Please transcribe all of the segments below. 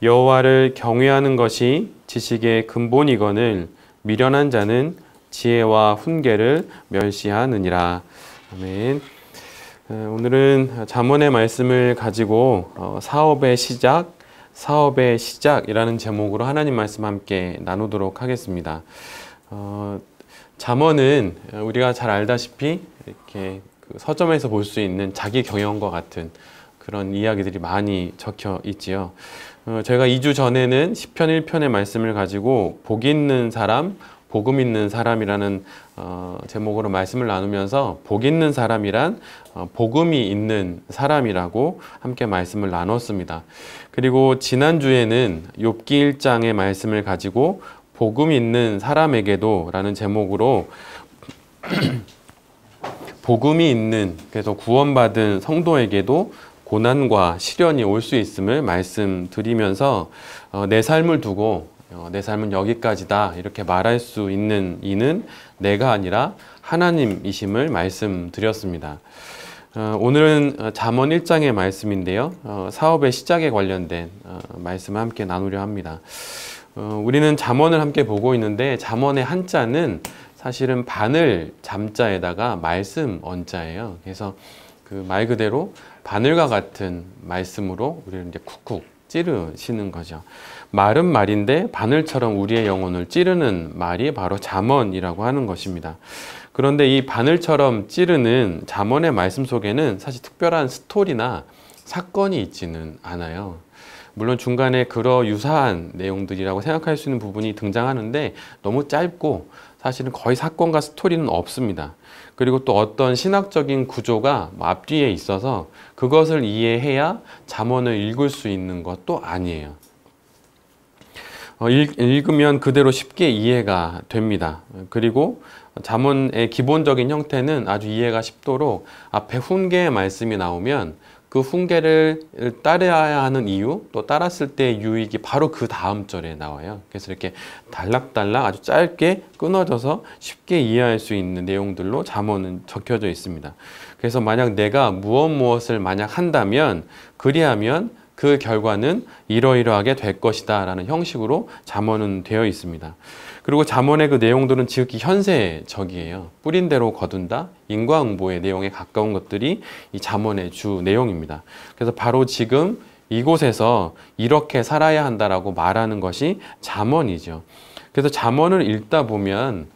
여호와를 경외하는 것이 지식의 근본이거늘 미련한 자는 지혜와 훈계를 멸시하느니라. 아멘. 오늘은 잠언의 말씀을 가지고 사업의 시작이라는 제목으로 하나님 말씀 함께 나누도록 하겠습니다. 잠언은 우리가 잘 알다시피 이렇게 서점에서 볼 수 있는 자기 경영과 같은 그런 이야기들이 많이 적혀 있지요. 저희가 2주 전에는 시편 1편의 말씀을 가지고 복 있는 사람, 복음 있는 사람이라는 제목으로 말씀을 나누면서 복 있는 사람이란 복음이 있는 사람이라고 함께 말씀을 나눴습니다. 그리고 지난주에는 욥기 1장의 말씀을 가지고 복음 있는 사람에게도 라는 제목으로 복음이 있는, 그래서 구원받은 성도에게도 고난과 시련이 올 수 있음을 말씀드리면서 내 삶을 두고 내 삶은 여기까지다 이렇게 말할 수 있는 이는 내가 아니라 하나님이심을 말씀드렸습니다. 오늘은 잠언 1장의 말씀인데요. 사업의 시작에 관련된 말씀을 함께 나누려 합니다. 우리는 잠언을 함께 보고 있는데 잠언의 한자는 사실은 바늘 잠자에다가 말씀 언자예요. 그래서 그 말 그대로 바늘과 같은 말씀으로 우리를 이제 쿡쿡 찌르시는 거죠. 말은 말인데 바늘처럼 우리의 영혼을 찌르는 말이 바로 잠언이라고 하는 것입니다. 그런데 이 바늘처럼 찌르는 잠언의 말씀 속에는 사실 특별한 스토리나 사건이 있지는 않아요. 물론 중간에 그러 유사한 내용들이라고 생각할 수 있는 부분이 등장하는데 너무 짧고 사실은 거의 사건과 스토리는 없습니다. 그리고 또 어떤 신학적인 구조가 앞뒤에 있어서 그것을 이해해야 잠언을 읽을 수 있는 것도 아니에요. 읽으면 그대로 쉽게 이해가 됩니다. 그리고 잠언의 기본적인 형태는 아주 이해가 쉽도록 앞에 훈계의 말씀이 나오면 그 훈계를 따라야 하는 이유, 또 따랐을 때의 유익이 바로 그 다음 절에 나와요. 그래서 이렇게 달락달락 아주 짧게 끊어져서 쉽게 이해할 수 있는 내용들로 잠언은 적혀져 있습니다. 그래서 만약 내가 무엇을 만약 한다면, 그리하면 그 결과는 이러이러하게 될 것이다 라는 형식으로 잠언은 되어 있습니다. 그리고 잠언의 그 내용들은 지극히 현세적이에요. 뿌린 대로 거둔다, 인과응보의 내용에 가까운 것들이 이 잠언의 주 내용입니다. 그래서 바로 지금 이곳에서 이렇게 살아야 한다라고 말하는 것이 잠언이죠. 그래서 잠언을 읽다 보면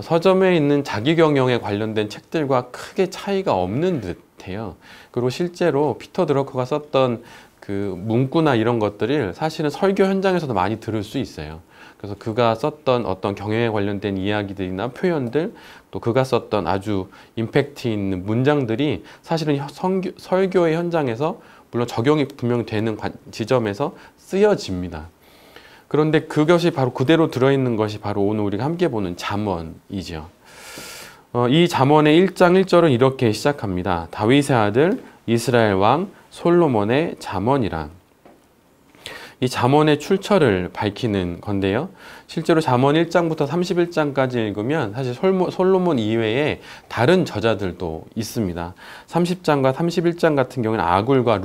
서점에 있는 자기경영에 관련된 책들과 크게 차이가 없는 듯해요. 그리고 실제로 피터 드러커가 썼던 그 문구나 이런 것들을 사실은 설교 현장에서도 많이 들을 수 있어요. 그래서 그가 썼던 어떤 경영에 관련된 이야기들이나 표현들, 또 그가 썼던 아주 임팩트 있는 문장들이 사실은 설교의 현장에서 물론 적용이 분명 되는 지점에서 쓰여집니다. 그런데 그것이 바로 그대로 들어있는 것이 바로 오늘 우리가 함께 보는 잠언이죠. 이 잠언의 1장 1절은 이렇게 시작합니다. 다윗의 아들 이스라엘 왕 솔로몬의 잠언이라. 이 잠언의 출처를 밝히는 건데요. 실제로 잠언 1장부터 31장까지 읽으면 사실 솔로몬 이외에 다른 저자들도 있습니다. 30장과 31장 같은 경우는 아굴과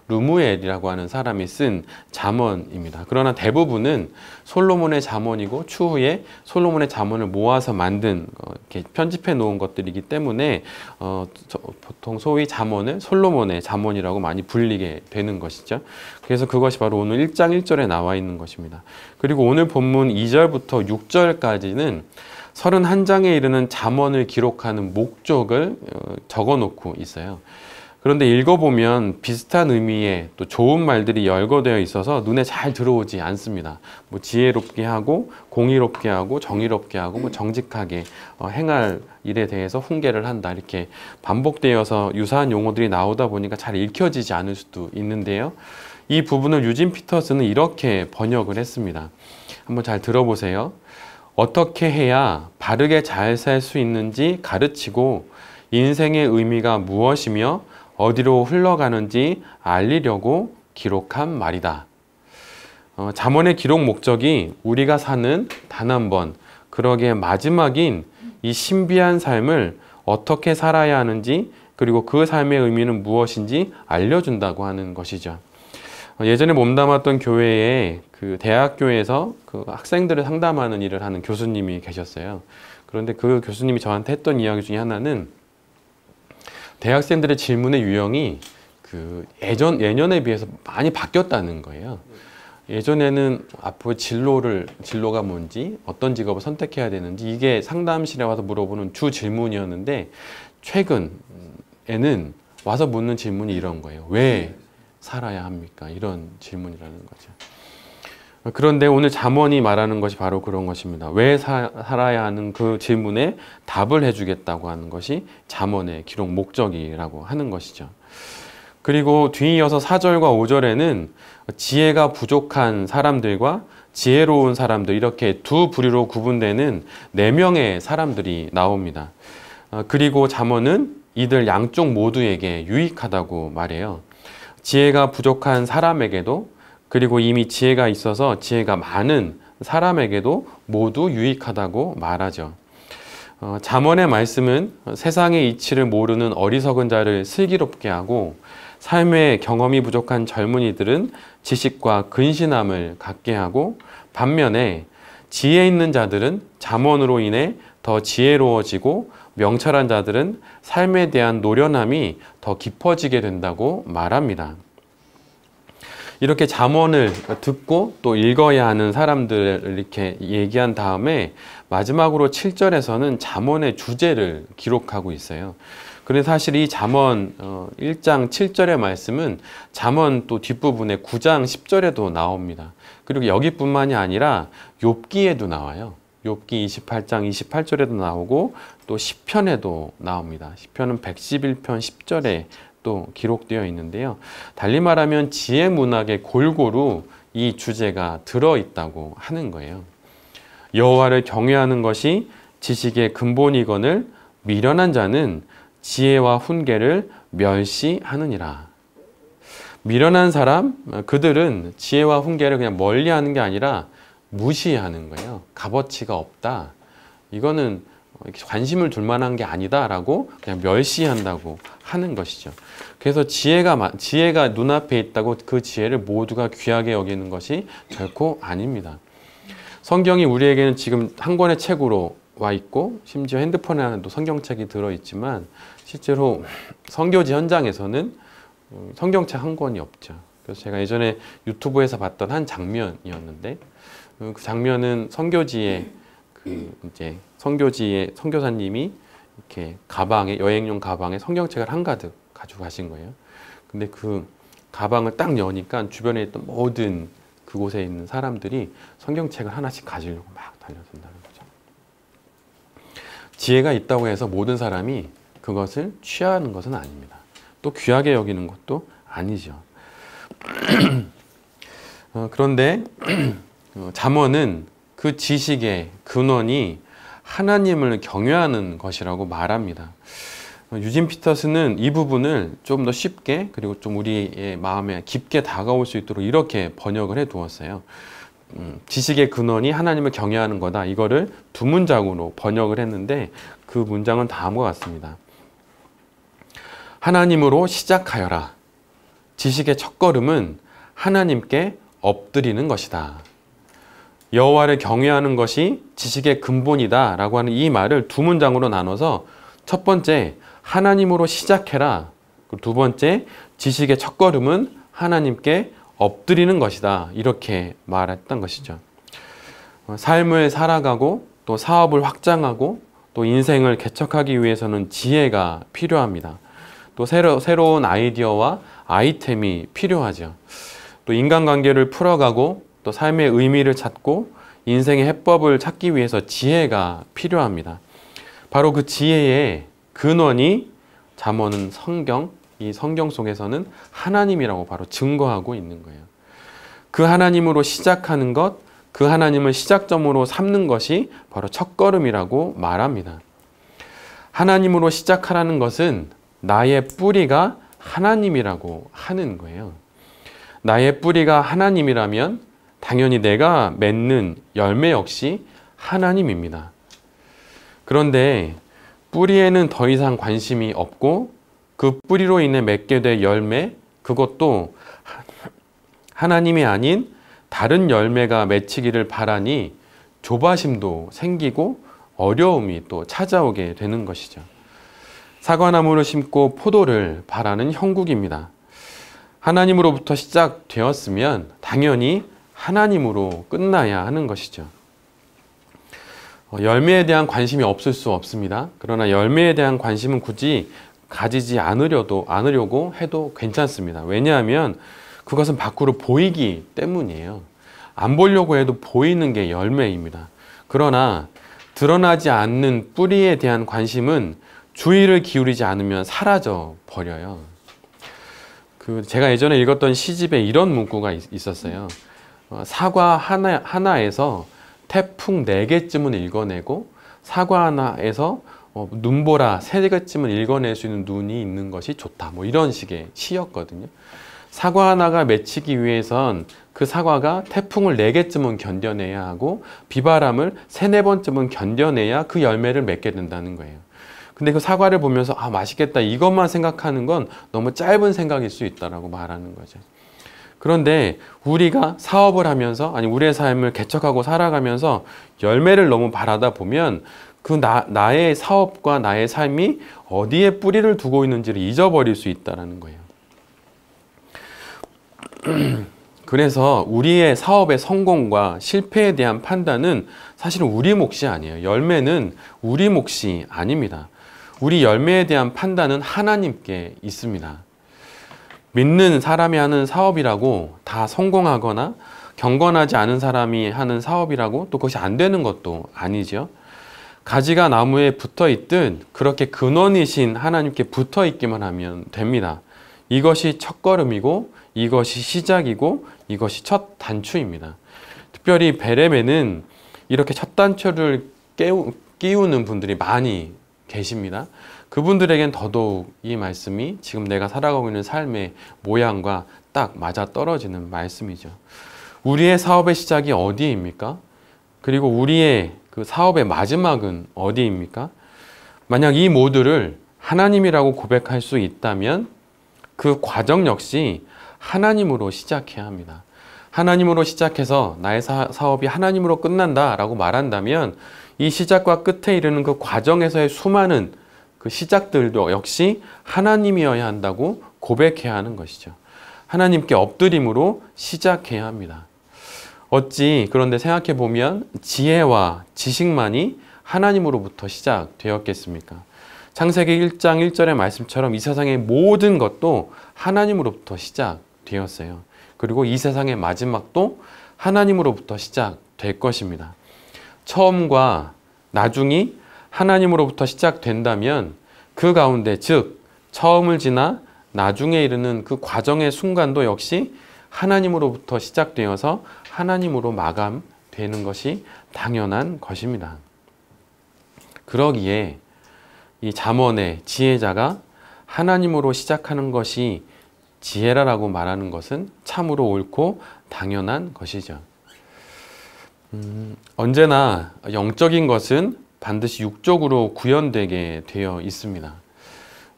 루무엘이라고 하는 사람이 쓴 잠언입니다. 그러나 대부분은 솔로몬의 잠언이고 추후에 솔로몬의 잠언을 모아서 만든 이렇게 편집해 놓은 것들이기 때문에 보통 소위 잠언을 솔로몬의 잠언이라고 많이 불리게 되는 것이죠. 그래서 그것이 바로 오늘 1장 1절에 나와 있는 것입니다. 그리고 오늘 본문 2절부터 6절까지는 31장에 이르는 잠언을 기록하는 목적을 적어 놓고 있어요. 그런데 읽어보면 비슷한 의미의 또 좋은 말들이 열거되어 있어서 눈에 잘 들어오지 않습니다. 뭐 지혜롭게 하고 공의롭게 하고 정의롭게 하고 뭐 정직하게 행할 일에 대해서 훈계를 한다, 이렇게 반복되어서 유사한 용어들이 나오다 보니까 잘 읽혀지지 않을 수도 있는데요. 이 부분을 유진 피터슨은 이렇게 번역을 했습니다. 한번 잘 들어보세요. 어떻게 해야 바르게 잘 살 수 있는지 가르치고 인생의 의미가 무엇이며 어디로 흘러가는지 알리려고 기록한 말이다. 잠언의 기록 목적이 우리가 사는 단 한 번, 그러기에 마지막인 이 신비한 삶을 어떻게 살아야 하는지, 그리고 그 삶의 의미는 무엇인지 알려준다고 하는 것이죠. 예전에 몸담았던 교회에 그 대학교에서 그 학생들을 상담하는 일을 하는 교수님이 계셨어요. 그런데 그 교수님이 저한테 했던 이야기 중에 하나는 대학생들의 질문의 유형이 그 예년에 비해서 많이 바뀌었다는 거예요. 예전에는 앞으로 진로가 뭔지, 어떤 직업을 선택해야 되는지, 이게 상담실에 와서 물어보는 주 질문이었는데, 최근에는 와서 묻는 질문이 이런 거예요. 왜 살아야 합니까? 이런 질문이라는 거죠. 그런데 오늘 잠언이 말하는 것이 바로 그런 것입니다. 왜 살아야 하는 그 질문에 답을 해주겠다고 하는 것이 잠언의 기록 목적이라고 하는 것이죠. 그리고 뒤이어서 4절과 5절에는 지혜가 부족한 사람들과 지혜로운 사람들, 이렇게 두 부류로 구분되는 4명의 사람들이 나옵니다. 그리고 잠언은 이들 양쪽 모두에게 유익하다고 말해요. 지혜가 부족한 사람에게도, 그리고 이미 지혜가 있어서 지혜가 많은 사람에게도 모두 유익하다고 말하죠. 잠언의 말씀은 세상의 이치를 모르는 어리석은 자를 슬기롭게 하고, 삶의 경험이 부족한 젊은이들은 지식과 근신함을 갖게 하고, 반면에 지혜 있는 자들은 잠언으로 인해 더 지혜로워지고, 명철한 자들은 삶에 대한 노련함이 더 깊어지게 된다고 말합니다. 이렇게 잠언을 듣고 또 읽어야 하는 사람들을 이렇게 얘기한 다음에 마지막으로 7절에서는 잠언의 주제를 기록하고 있어요. 그런데 사실 이 잠언 1장 7절의 말씀은 잠언 또 뒷부분에 9장 10절에도 나옵니다. 그리고 여기뿐만이 아니라 욥기에도 나와요. 욥기 28장 28절에도 나오고 또 시편에도 나옵니다. 시편은 111편 10절에 또 기록되어 있는데요. 달리 말하면 지혜 문학에 골고루 이 주제가 들어있다고 하는 거예요. 여호와를 경외하는 것이 지식의 근본이거늘 미련한 자는 지혜와 훈계를 멸시하느니라. 미련한 사람, 그들은 지혜와 훈계를 그냥 멀리하는 게 아니라 무시하는 거예요. 값어치가 없다. 이거는 관심을 둘 만한 게 아니다라고 그냥 멸시한다고 하는 것이죠. 그래서 지혜가 눈앞에 있다고 그 지혜를 모두가 귀하게 여기는 것이 결코 아닙니다. 성경이 우리에게는 지금 한 권의 책으로 와 있고, 심지어 핸드폰에도 성경책이 들어있지만 실제로 선교지 현장에서는 성경책 한 권이 없죠. 그래서 제가 예전에 유튜브에서 봤던 한 장면이었는데, 그 장면은 선교지에 이제 선교사님이 이렇게 여행용 가방에 성경책을 한가득 가지고 가신 거예요. 근데 그 가방을 딱 여니까 주변에 있던 모든 그곳에 있는 사람들이 성경책을 하나씩 가지려고 막 달려든다는 거죠. 지혜가 있다고 해서 모든 사람이 그것을 취하는 것은 아닙니다. 또 귀하게 여기는 것도 아니죠. 그런데 잠언은 그 지식의 근원이 하나님을 경외하는 것이라고 말합니다. 유진 피터스는 이 부분을 좀 더 쉽게, 그리고 좀 우리의 마음에 깊게 다가올 수 있도록 이렇게 번역을 해 두었어요. 지식의 근원이 하나님을 경외하는 거다. 이거를 두 문장으로 번역을 했는데 그 문장은 다음과 같습니다. 하나님으로 시작하여라. 지식의 첫걸음은 하나님께 엎드리는 것이다. 여호와를 경외하는 것이 지식의 근본이다 라고 하는 이 말을 두 문장으로 나눠서 첫 번째, 하나님으로 시작해라. 두 번째, 지식의 첫걸음은 하나님께 엎드리는 것이다. 이렇게 말했던 것이죠. 삶을 살아가고 또 사업을 확장하고 또 인생을 개척하기 위해서는 지혜가 필요합니다. 또 새로운 아이디어와 아이템이 필요하죠. 또 인간관계를 풀어가고 또 삶의 의미를 찾고 인생의 해법을 찾기 위해서 지혜가 필요합니다. 바로 그 지혜의 근원이 잠언은 이 성경 속에서는 하나님이라고 바로 증거하고 있는 거예요. 그 하나님으로 시작하는 것, 그 하나님을 시작점으로 삼는 것이 바로 첫걸음이라고 말합니다. 하나님으로 시작하라는 것은 나의 뿌리가 하나님이라고 하는 거예요. 나의 뿌리가 하나님이라면 당연히 내가 맺는 열매 역시 하나님입니다. 그런데 뿌리에는 더 이상 관심이 없고 그 뿌리로 인해 맺게 될 열매, 그것도 하나님이 아닌 다른 열매가 맺히기를 바라니 조바심도 생기고 어려움이 또 찾아오게 되는 것이죠. 사과나무를 심고 포도를 바라는 형국입니다. 하나님으로부터 시작되었으면 당연히 하나님으로 끝나야 하는 것이죠. 열매에 대한 관심이 없을 수 없습니다. 그러나 열매에 대한 관심은 굳이 가지지 않으려고 해도 괜찮습니다. 왜냐하면 그것은 밖으로 보이기 때문이에요. 안 보려고 해도 보이는 게 열매입니다. 그러나 드러나지 않는 뿌리에 대한 관심은 주의를 기울이지 않으면 사라져 버려요. 제가 예전에 읽었던 시집에 이런 문구가 있었어요. 사과 하나에서 태풍 4개쯤은 읽어내고 사과 하나에서 눈보라 3개쯤은 읽어낼 수 있는 눈이 있는 것이 좋다. 뭐 이런 식의 시였거든요. 사과 하나가 맺히기 위해선 그 사과가 태풍을 4개쯤은 견뎌내야 하고 비바람을 3-4번쯤은 견뎌내야 그 열매를 맺게 된다는 거예요. 근데 그 사과를 보면서 아 맛있겠다 이것만 생각하는 건 너무 짧은 생각일 수 있다라고 말하는 거죠. 그런데 우리가 사업을 하면서 아니 우리의 삶을 개척하고 살아가면서 열매를 너무 바라다 보면 나의 사업과 나의 삶이 어디에 뿌리를 두고 있는지를 잊어버릴 수 있다는 거예요. 그래서 우리의 사업의 성공과 실패에 대한 판단은 사실은 우리 몫이 아니에요. 열매는 우리 몫이 아닙니다. 우리 열매에 대한 판단은 하나님께 있습니다. 믿는 사람이 하는 사업이라고 다 성공하거나 경건하지 않은 사람이 하는 사업이라고 또 그것이 안 되는 것도 아니죠. 가지가 나무에 붙어 있듯 그렇게 근원이신 하나님께 붙어 있기만 하면 됩니다. 이것이 첫걸음이고 이것이 시작이고 이것이 첫 단추입니다. 특별히 베레메는 이렇게 첫 단추를 끼우는 분들이 많이 계십니다. 그분들에겐 더더욱 이 말씀이 지금 내가 살아가고 있는 삶의 모양과 딱 맞아 떨어지는 말씀이죠. 우리의 사업의 시작이 어디입니까? 그리고 우리의 그 사업의 마지막은 어디입니까? 만약 이 모두를 하나님이라고 고백할 수 있다면 그 과정 역시 하나님으로 시작해야 합니다. 하나님으로 시작해서 나의 사업이 하나님으로 끝난다라고 말한다면 이 시작과 끝에 이르는 그 과정에서의 수많은 그 시작들도 역시 하나님이어야 한다고 고백해야 하는 것이죠. 하나님께 엎드림으로 시작해야 합니다. 어찌 그런데 생각해 보면 지혜와 지식만이 하나님으로부터 시작되었겠습니까? 창세기 1장 1절의 말씀처럼 이 세상의 모든 것도 하나님으로부터 시작되었어요. 그리고 이 세상의 마지막도 하나님으로부터 시작될 것입니다. 처음과 나중이 하나님으로부터 시작된다면 그 가운데 즉 처음을 지나 나중에 이르는 그 과정의 순간도 역시 하나님으로부터 시작되어서 하나님으로 마감되는 것이 당연한 것입니다. 그러기에 이 잠언의 지혜자가 하나님으로 시작하는 것이 지혜라고 말하는 것은 참으로 옳고 당연한 것이죠. 언제나 영적인 것은 반드시 육적으로 구현되게 되어 있습니다.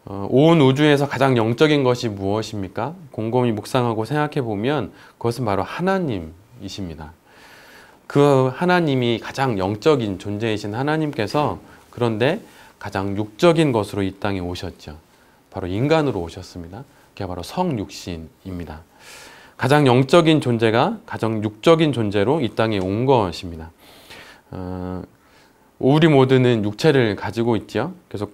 온 우주에서 가장 영적인 것이 무엇입니까? 곰곰이 묵상하고 생각해 보면 그것은 바로 하나님이십니다. 그 하나님이 가장 영적인 존재이신 하나님께서 그런데 가장 육적인 것으로 이 땅에 오셨죠. 바로 인간으로 오셨습니다. 그게 바로 성육신입니다. 가장 영적인 존재가 가장 육적인 존재로 이 땅에 온 것입니다. 우리 모두는 육체를 가지고 있죠. 그래서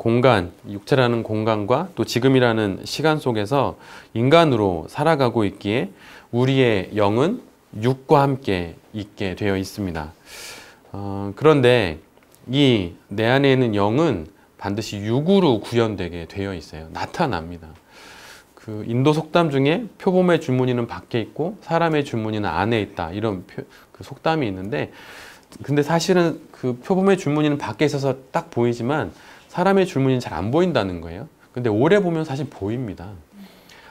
육체라는 공간과 또 지금이라는 시간 속에서 인간으로 살아가고 있기에 우리의 영은 육과 함께 있게 되어 있습니다. 그런데 이 내 안에 있는 영은 반드시 육으로 구현되게 되어 있어요. 나타납니다. 그 인도 속담 중에 표범의 줄무늬는 밖에 있고 사람의 줄무늬는 안에 있다 이런 그 속담이 있는데 근데 사실은 그 표범의 줄무늬는 밖에 있어서 딱 보이지만 사람의 줄무늬는 잘 안 보인다는 거예요. 근데 오래 보면 사실 보입니다.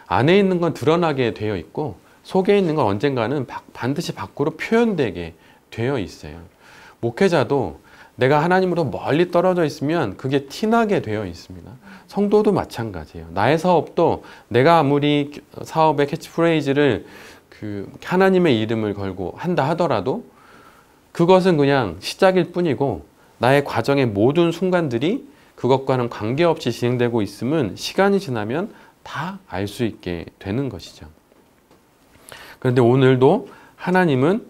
안에 있는 건 드러나게 되어 있고 속에 있는 건 언젠가는 반드시 밖으로 표현되게 되어 있어요. 목회자도 내가 하나님으로 멀리 떨어져 있으면 그게 티나게 되어 있습니다. 성도도 마찬가지예요. 나의 사업도 내가 아무리 사업의 캐치프레이즈를 하나님의 이름을 걸고 한다 하더라도 그것은 그냥 시작일 뿐이고 나의 과정의 모든 순간들이 그것과는 관계없이 진행되고 있음은 시간이 지나면 다 알 수 있게 되는 것이죠. 그런데 오늘도 하나님은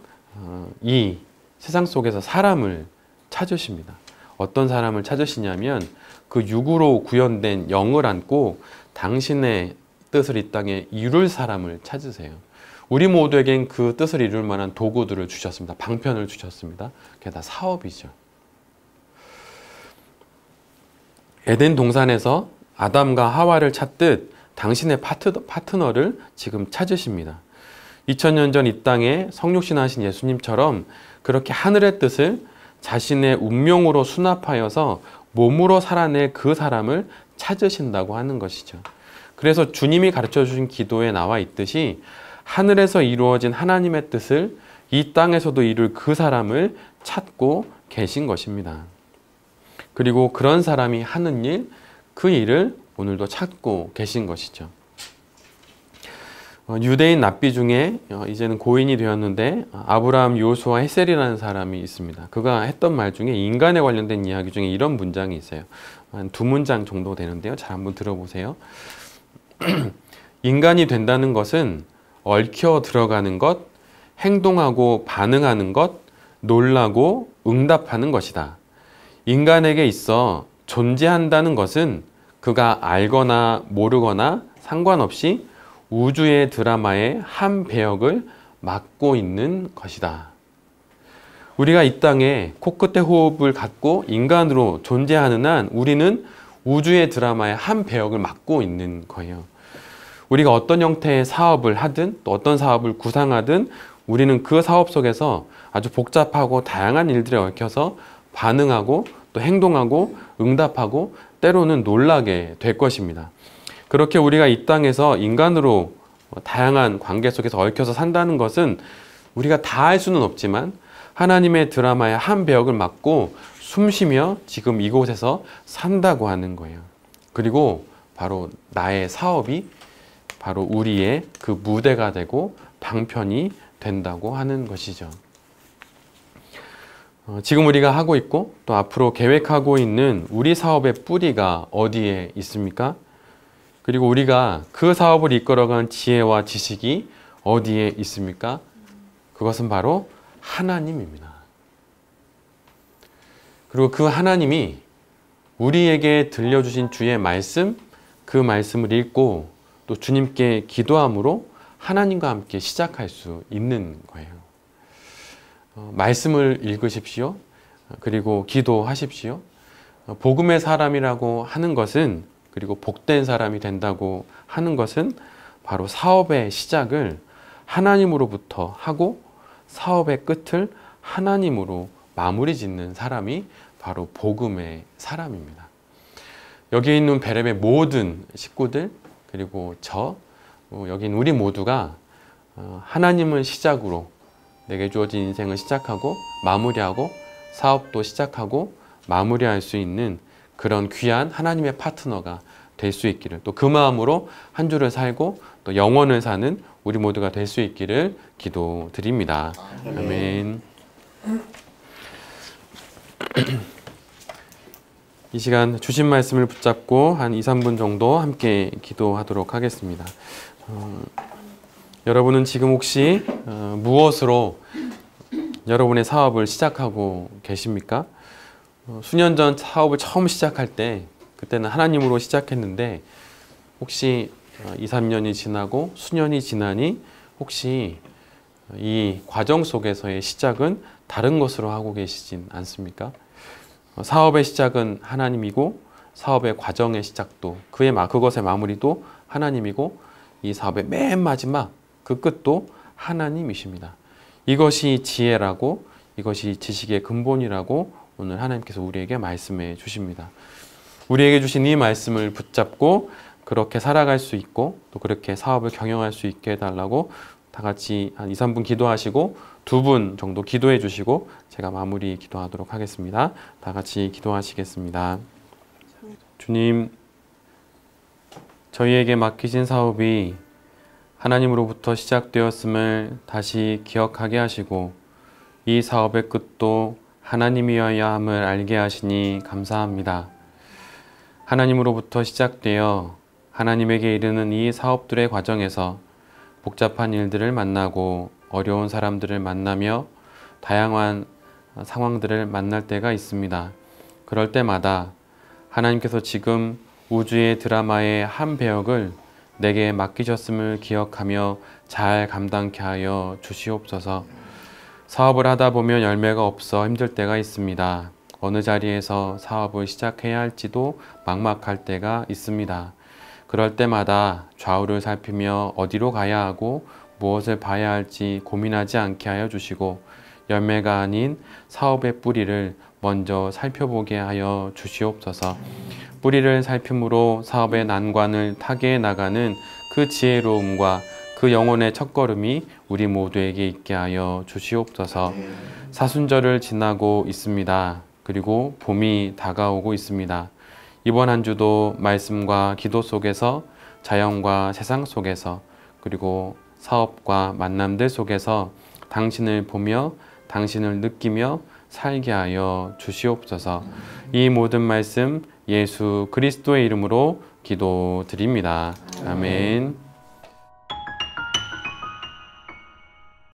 이 세상 속에서 사람을 찾으십니다. 어떤 사람을 찾으시냐면 그 육으로 구현된 영을 안고 당신의 뜻을 이 땅에 이룰 사람을 찾으세요. 우리 모두에겐 그 뜻을 이룰 만한 도구들을 주셨습니다. 방편을 주셨습니다. 그게 다 사업이죠. 에덴 동산에서 아담과 하와를 찾듯 당신의 파트너를 지금 찾으십니다. 2000년 전 이 땅에 성육신하신 예수님처럼 그렇게 하늘의 뜻을 자신의 운명으로 수납하여서 몸으로 살아낼 그 사람을 찾으신다고 하는 것이죠. 그래서 주님이 가르쳐 주신 기도에 나와 있듯이 하늘에서 이루어진 하나님의 뜻을 이 땅에서도 이룰 그 사람을 찾고 계신 것입니다. 그리고 그런 사람이 하는 일, 그 일을 오늘도 찾고 계신 것이죠. 유대인 납비 중에 이제는 고인이 되었는데 아브라함, 요수아, 헤셀이라는 사람이 있습니다. 그가 했던 말 중에 인간에 관련된 이야기 중에 이런 문장이 있어요. 한 2문장 정도 되는데요. 잘 한번 들어보세요. 인간이 된다는 것은 얽혀 들어가는 것, 행동하고 반응하는 것, 놀라고 응답하는 것이다. 인간에게 있어 존재한다는 것은 그가 알거나 모르거나 상관없이 우주의 드라마의 한 배역을 맡고 있는 것이다. 우리가 이 땅에 코끝에 호흡을 갖고 인간으로 존재하는 한 우리는 우주의 드라마의 한 배역을 맡고 있는 거예요. 우리가 어떤 형태의 사업을 하든 또 어떤 사업을 구상하든 우리는 그 사업 속에서 아주 복잡하고 다양한 일들에 얽혀서 반응하고 또 행동하고 응답하고 때로는 놀라게 될 것입니다. 그렇게 우리가 이 땅에서 인간으로 다양한 관계 속에서 얽혀서 산다는 것은 우리가 다 할 수는 없지만 하나님의 드라마의 한 배역을 맡고 숨쉬며 지금 이곳에서 산다고 하는 거예요. 그리고 바로 나의 사업이 바로 우리의 그 무대가 되고 방편이 된다고 하는 것이죠. 지금 우리가 하고 있고 또 앞으로 계획하고 있는 우리 사업의 뿌리가 어디에 있습니까? 그리고 우리가 그 사업을 이끌어간 지혜와 지식이 어디에 있습니까? 그것은 바로 하나님입니다. 그리고 그 하나님이 우리에게 들려주신 주의 말씀, 그 말씀을 읽고 또 주님께 기도함으로 하나님과 함께 시작할 수 있는 거예요. 말씀을 읽으십시오. 그리고 기도하십시오. 복음의 사람이라고 하는 것은 그리고 복된 사람이 된다고 하는 것은 바로 사업의 시작을 하나님으로부터 하고 사업의 끝을 하나님으로 마무리 짓는 사람이 바로 복음의 사람입니다. 여기 있는 베레의 모든 식구들 그리고 여기 있는 우리 모두가 하나님을 시작으로 내게 주어진 인생을 시작하고 마무리하고 사업도 시작하고 마무리할 수 있는 그런 귀한 하나님의 파트너가 될 수 있기를 또 그 마음으로 한 주를 살고 또 영원을 사는 우리 모두가 될 수 있기를 기도드립니다. 아멘. 이 시간 주신 말씀을 붙잡고 한 2, 3분 정도 함께 기도하도록 하겠습니다. 여러분은 지금 혹시 무엇으로 여러분의 사업을 시작하고 계십니까? 수년 전 사업을 처음 시작할 때 그때는 하나님으로 시작했는데 혹시 2, 3년이 지나고 수년이 지나니 혹시 이 과정 속에서의 시작은 다른 것으로 하고 계시진 않습니까? 사업의 시작은 하나님이고 사업의 과정의 시작도 그것의 마무리도 하나님이고 이 사업의 맨 마지막 그 끝도 하나님이십니다. 이것이 지혜라고 이것이 지식의 근본이라고 오늘 하나님께서 우리에게 말씀해 주십니다. 우리에게 주신 이 말씀을 붙잡고 그렇게 살아갈 수 있고 또 그렇게 사업을 경영할 수 있게 해달라고 다 같이 한 2, 3분 기도하시고 2분 정도 기도해 주시고 제가 마무리 기도하도록 하겠습니다. 다 같이 기도하시겠습니다. 주님, 저희에게 맡기신 사업이 하나님으로부터 시작되었음을 다시 기억하게 하시고 이 사업의 끝도 하나님이어야 함을 알게 하시니 감사합니다. 하나님으로부터 시작되어 하나님에게 이르는 이 사업들의 과정에서 복잡한 일들을 만나고 어려운 사람들을 만나며 다양한 상황들을 만날 때가 있습니다. 그럴 때마다 하나님께서 지금 우주의 드라마의 한 배역을 내게 맡기셨음을 기억하며 잘 감당케 하여 주시옵소서. 사업을 하다 보면 열매가 없어 힘들 때가 있습니다. 어느 자리에서 사업을 시작해야 할지도 막막할 때가 있습니다. 그럴 때마다 좌우를 살피며 어디로 가야 하고 무엇을 봐야 할지 고민하지 않게 하여 주시고 열매가 아닌 사업의 뿌리를 먼저 살펴보게 하여 주시옵소서. 뿌리를 살핌으로 사업의 난관을 타개해 나가는 그 지혜로움과 그 영혼의 첫걸음이 우리 모두에게 있게 하여 주시옵소서. 사순절을 지나고 있습니다. 그리고 봄이 다가오고 있습니다. 이번 한 주도 말씀과 기도 속에서 자연과 세상 속에서 그리고 사업과 만남들 속에서 당신을 보며 당신을 느끼며 살게 하여 주시옵소서. 이 모든 말씀 예수 그리스도의 이름으로 기도드립니다. 아멘.